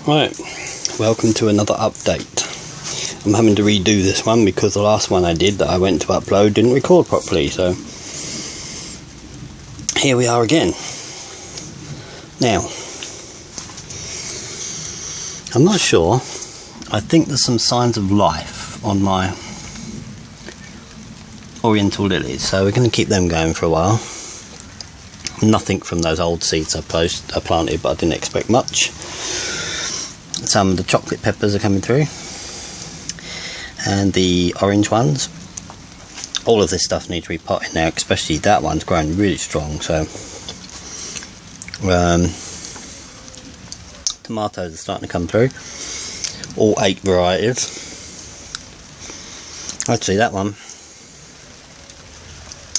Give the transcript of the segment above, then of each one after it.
Right, welcome to another update. I'm having to redo this one because the last one I did that I went to upload didn't record properly, so here we are again. Now, I'm not sure, I think there's some signs of life on my Oriental lilies, so we're going to keep them going for a while. Nothing from those old seeds I planted, but I didn't expect much. Some of the chocolate peppers are coming through, and the orange ones. All of this stuff needs repotting now, especially that one's growing really strong. So tomatoes are starting to come through, all 8 varieties. Actually, that one,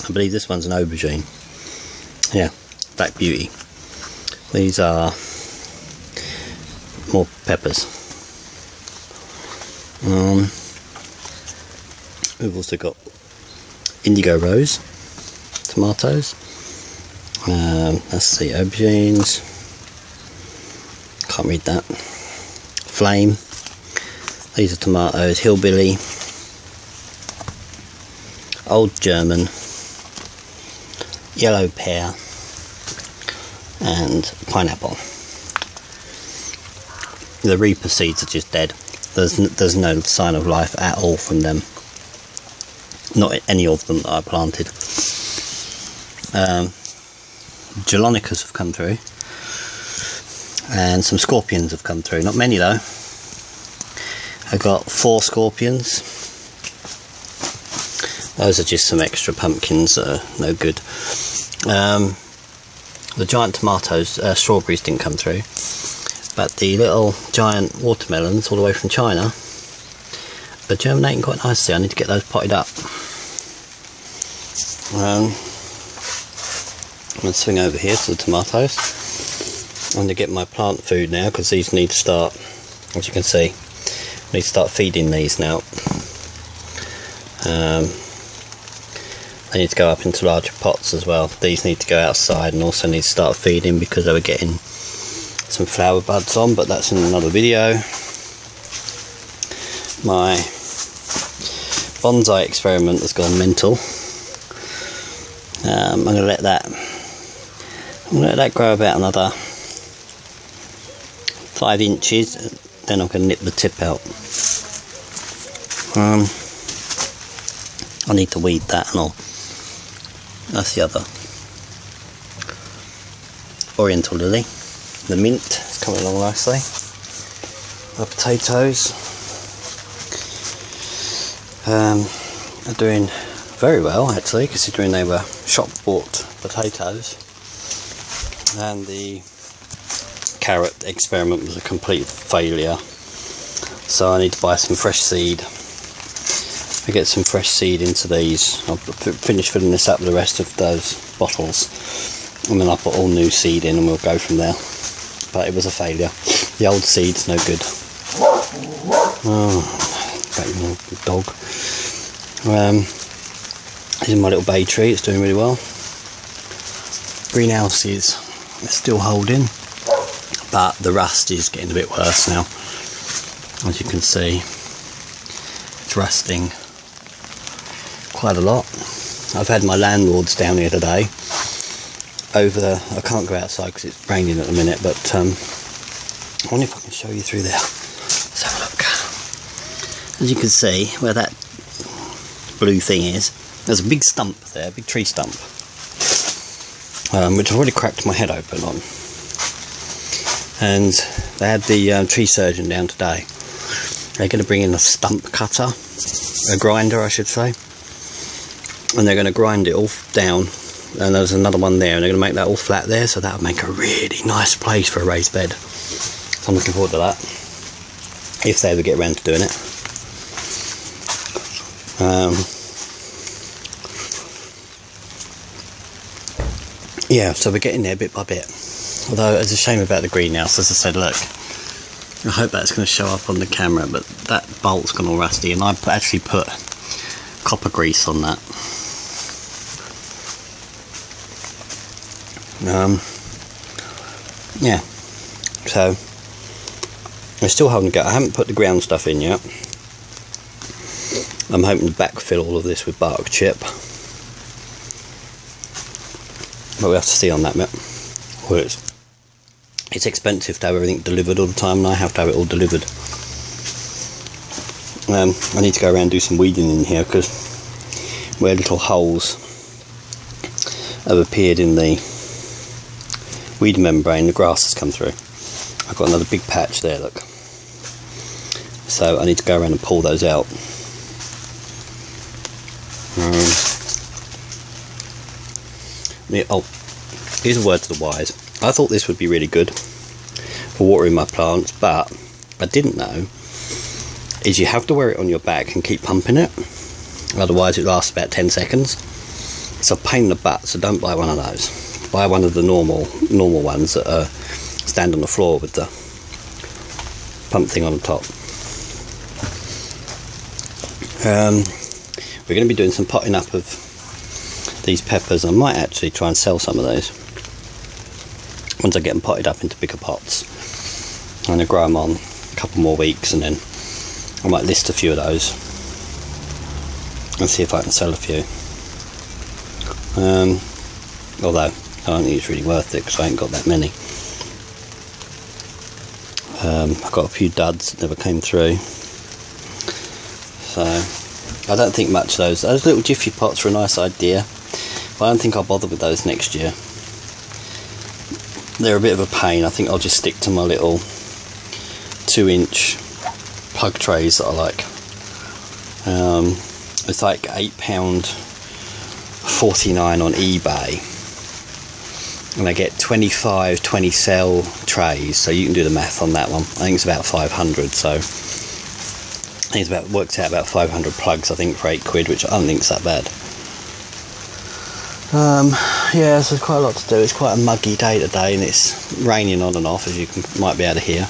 I believe this one's an aubergine. Yeah, Black Beauty. These are more peppers. We've also got indigo rose tomatoes. That's the aubergines. Can't read that. Flame. These are tomatoes. Hillbilly. Old German. Yellow pear. And pineapple. The Reaper seeds are just dead. There's no sign of life at all from them. Not any of them that I planted. Jalonicas have come through, and some scorpions have come through. Not many though. I got 4 scorpions. Those are just some extra pumpkins that are no good. The giant tomatoes, strawberries didn't come through. But the little giant watermelons all the way from China are germinating quite nicely. I need to get those potted up. I'm going to swing over here to the tomatoes. I'm going to get my plant food now because these need to start, as you can see, I need to start feeding these now. They need to go up into larger pots as well. These need to go outside and also need to start feeding because they were getting some flower buds on, but that's in another video. My bonsai experiment has gone mental. I'm going to let that grow about another 5 inches, then I'm going to nip the tip out. I need to weed that and all. That's the other Oriental lily. The mint is coming along nicely. The potatoes are doing very well actually, considering they were shop bought potatoes. And the carrot experiment was a complete failure, so I need to buy some fresh seed. I get some fresh seed into these. I'll finish filling this up with the rest of those bottles, and then I'll put all new seed in and we'll go from there. But it was a failure. The old seed's no good. Oh, great dog. This is my little bay tree, it's doing really well. Greenhouse is still holding, but the rust is getting a bit worse now. As you can see, it's rusting quite a lot. I've had my landlords down here today. I can't go outside because it's raining at the minute, but I wonder if I can show you through there. Let's have a look. As you can see, where that blue thing is, there's a big stump there, a big tree stump, which I've already cracked my head open on. And they had the tree surgeon down today. They're going to bring in a stump cutter, a grinder I should say, and they're going to grind it all down. And there's another one there, and they're going to make that all flat there, so that'll make a really nice place for a raised bed. So I'm looking forward to that, if they ever get around to doing it. Yeah, so we're getting there bit by bit. Although it's a shame about the greenhouse, as I said, look, I hope that's going to show up on the camera, but that bolt's gone all rusty, and I actually put copper grease on that. Yeah, so I'm still having to go. I haven't put the ground stuff in yet. I'm hoping to backfill all of this with bark chip, but we have to see on that bit. Well, it's expensive to have everything delivered all the time, and I have to have it all delivered. I need to go around and do some weeding in here, because where little holes have appeared in the weed membrane, the grass has come through. I've got another big patch there, look. So I need to go around and pull those out. Here's a word to the wise. I thought this would be really good for watering my plants, but I didn't know is you have to wear it on your back and keep pumping it, otherwise it lasts about 10 seconds. It's a pain in the butt, so don't buy one of those. Buy one of the normal ones that stand on the floor with the pump thing on the top. We're going to be doing some potting up of these peppers. I might actually try and sell some of those once I get them potted up into bigger pots. I'm going to grow them on a couple more weeks, and then I might list a few of those and see if I can sell a few. Although I don't think it's really worth it, because I ain't got that many. I've got a few duds that never came through, so I don't think much of those. Those little jiffy pots are a nice idea, but I don't think I'll bother with those next year. They're a bit of a pain. I think I'll just stick to my little 2-inch plug trays that I like. It's like £8.49 on eBay, and I get 25 20 cell trays, so you can do the math on that one. I think it's about 500, so I think it's works out about 500 plugs, I think, for £8, which I don't think is that bad. Yeah, so there's quite a lot to do. It's quite a muggy day today, and it's raining on and off, as you might be able to hear.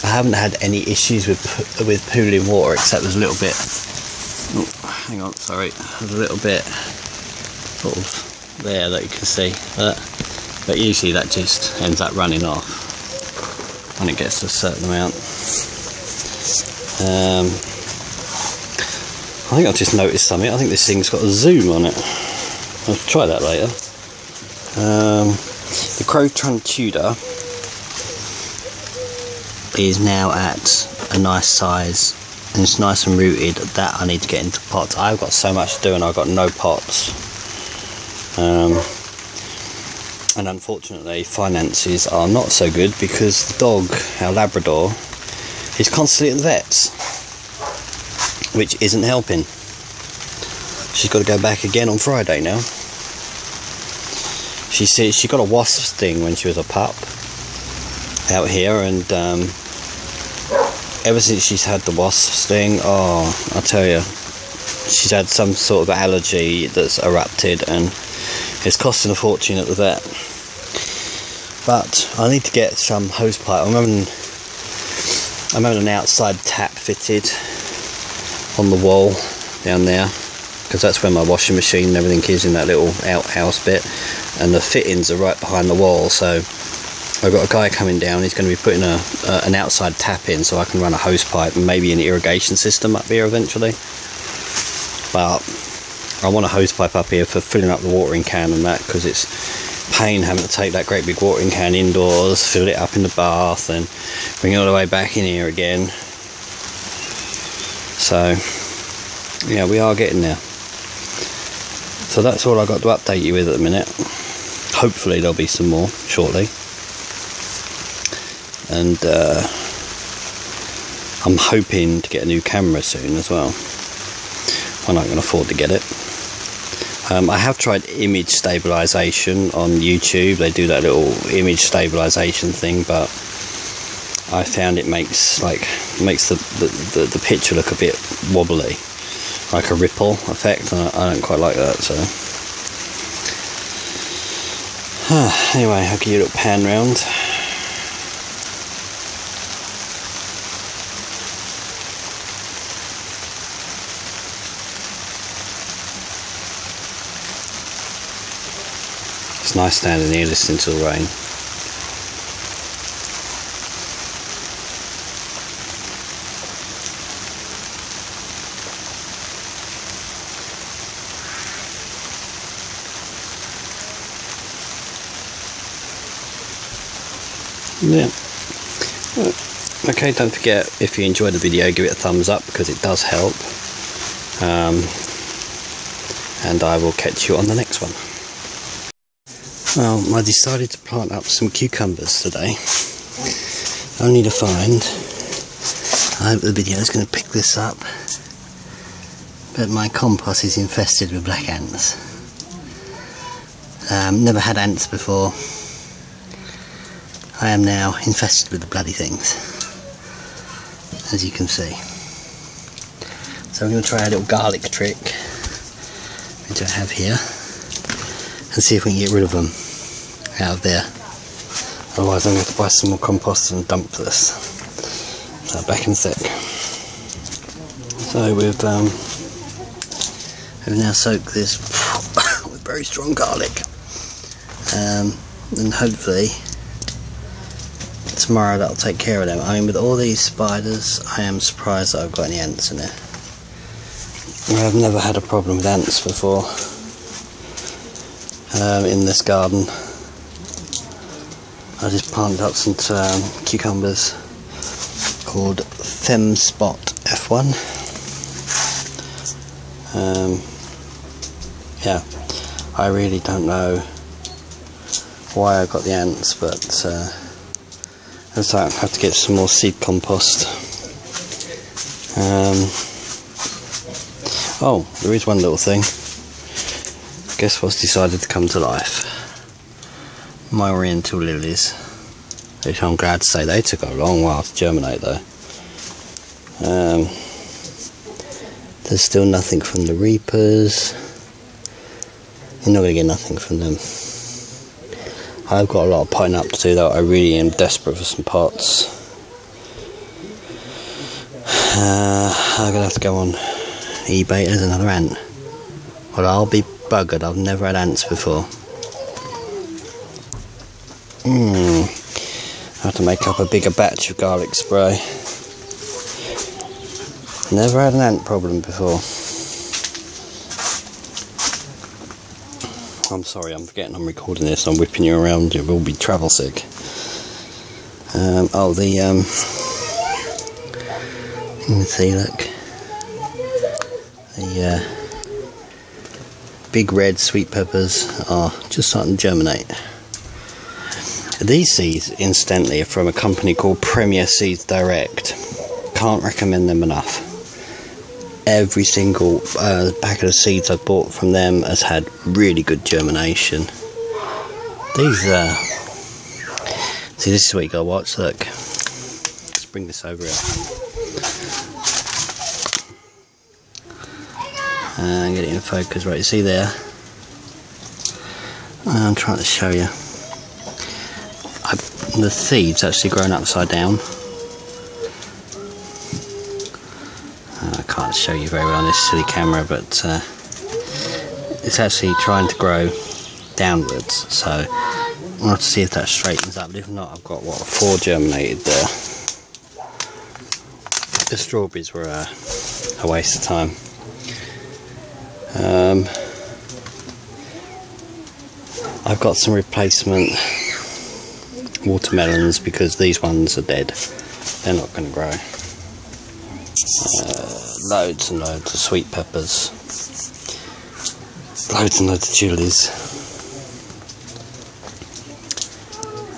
I haven't had any issues with pooling water, except there's a little bit. Oh, hang on, sorry. There's a little bit sort of there that you can see, but usually that just ends up running off when it gets to a certain amount. I think I've just noticed something. I think this thing's got a zoom on it. I'll try that later. The Crotron Tudor is now at a nice size, and it's nice and rooted. That I need to get into pots. I've got so much to do and I've got no pots, and unfortunately finances are not so good, because the dog, our Labrador, is constantly at the vet's, which isn't helping. She's got to go back again on Friday now. She said she got a wasp sting when she was a pup out here, and ever since she's had the wasp sting, oh, I tell you, she's had some sort of allergy that's erupted, and it's costing a fortune at the vet. But I need to get some hose pipe. I'm having an outside tap fitted on the wall down there, because that's where my washing machine and everything is, in that little outhouse bit, and the fittings are right behind the wall. So I've got a guy coming down. He's going to be putting an outside tap in, so I can run a hose pipe and maybe an irrigation system up here eventually. But I want a hose pipe up here for filling up the watering can and that, because it's pain having to take that great big watering can indoors, fill it up in the bath, and bring it all the way back in here again. So yeah, we are getting there. So that's all I've got to update you with at the minute. Hopefully there'll be some more shortly. And I'm hoping to get a new camera soon as well, when I can afford to get it. I have tried image stabilization on YouTube. They do that little image stabilization thing, but I found it makes the picture look a bit wobbly, like a ripple effect, and I don't quite like that. So anyway, I'll give you a little pan round. It's nice standing here listening to the rain. Yeah. Okay, don't forget, if you enjoyed the video, give it a thumbs up because it does help. And I will catch you on the next one. Well, I decided to plant up some cucumbers today, only to find, I hope the video is going to pick this up, but my compost is infested with black ants. Never had ants before. I am now infested with the bloody things, as you can see. So I'm going to try a little garlic trick, which I have here, and see if we can get rid of them out of there. Otherwise I'm going to have to buy some more compost and dump this. So back in a sec. So we've now soaked this with very strong garlic, and hopefully tomorrow that'll take care of them. I mean, with all these spiders, I am surprised that I've got any ants in there. I've never had a problem with ants before in this garden. I just planted up some cucumbers called Femspot F1. Yeah, I really don't know why I got the ants, but so I have to get some more seed compost. Oh, there is one little thing. Guess what's decided to come to life? My oriental lilies, which I'm glad to say they took a long while to germinate though. There's still nothing from the reapers. You're not going to get nothing from them. I've got a lot of potting up to do though. I really am desperate for some pots. I'm going to have to go on eBay. There's another ant. Well, I'll be buggered. I've never had ants before. I have to make up a bigger batch of garlic spray. Never had an ant problem before. I'm sorry, I'm forgetting I'm recording this. I'm whipping you around. You will be travel sick. You can see, look. The big red sweet peppers are just starting to germinate. These seeds, incidentally, are from a company called Premier Seeds Direct. Can't recommend them enough. Every single packet of seeds I've bought from them has had really good germination. These, see, this is what you gotta watch. Look, let's bring this over here and get it in focus. Right, you see there? I'm trying to show you. The seeds actually grown upside down. I can't show you very well on this silly camera, but it's actually trying to grow downwards, so I'll have to see if that straightens up. But if not, I've got, what, 4 germinated there. The strawberries were a waste of time. I've got some replacement watermelons because these ones are dead. They're not going to grow. Loads and loads of sweet peppers. Loads and loads of chilies.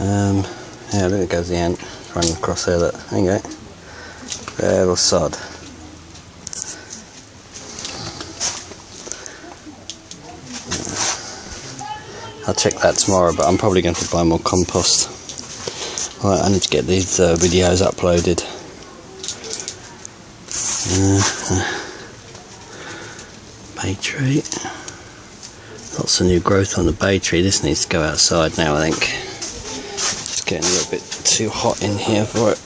Yeah, there goes the ant running across there. Look, there you go. Little sod. I'll check that tomorrow, but I'm probably going to buy more compost. Right, I need to get these videos uploaded. Bay tree. Lots of new growth on the bay tree. This needs to go outside now, I think. It's getting a little bit too hot in here for it.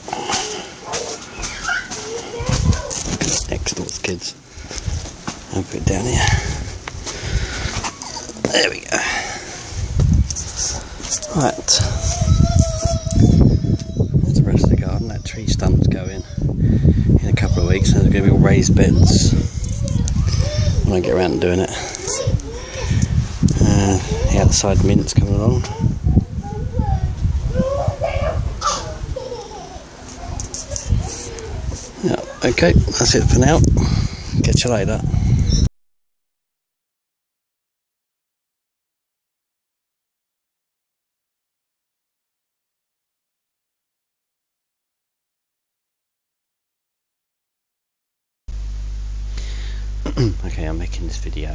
Next door's kids. I'll put it down here. There we go. Right. There's the rest of the garden. That tree stump's going in a couple of weeks. There's going to be all raised beds when I get around to doing it. The outside mint's coming along. Okay, that's it for now. Catch you later. Okay, I'm making this video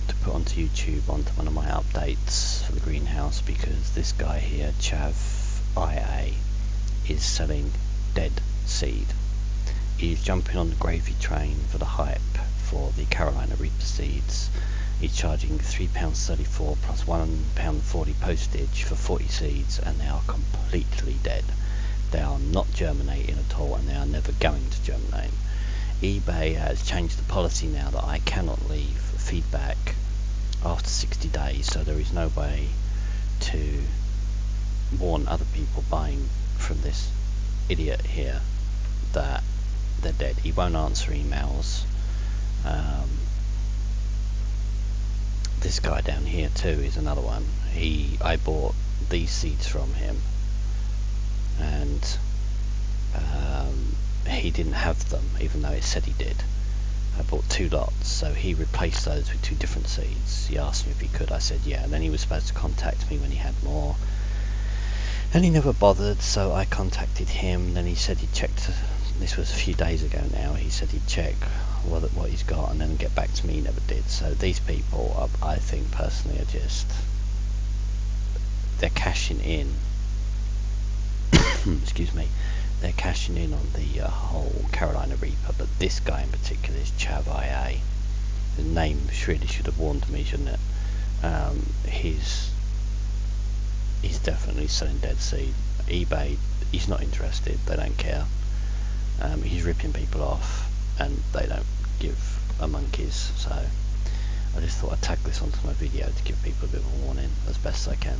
to put onto YouTube onto one of my updates for the greenhouse because this guy here, Chav IA, is selling dead seed. He's jumping on the gravy train for the hype for the Carolina Reaper seeds. He's charging £3.34 plus £1.40 postage for 40 seeds, and they are completely dead. They are not germinating at all, and they are never going to germinate. eBay has changed the policy now that I cannot leave feedback after 60 days, so there is no way to warn other people buying from this idiot here that they're dead. He won't answer emails. This guy down here too is another one. I bought these seeds from him, and he didn't have them, even though it said he did. I bought 2 lots, so he replaced those with 2 different seeds. He asked me if he could, I said yeah, and then he was supposed to contact me when he had more, and he never bothered, so I contacted him. Then he said he checked, this was a few days ago now, he said he'd check what he's got and then get back to me. He never did. So these people, I think personally, are just, they're cashing in excuse me, they're cashing in on the whole Carolina Reaper, but this guy in particular is Chav IA. The name really should have warned me, shouldn't it? He's definitely selling dead seed. eBay, he's not interested, they don't care. He's ripping people off and they don't give a monkeys, so I just thought I'd tag this onto my video to give people a bit of a warning as best I can.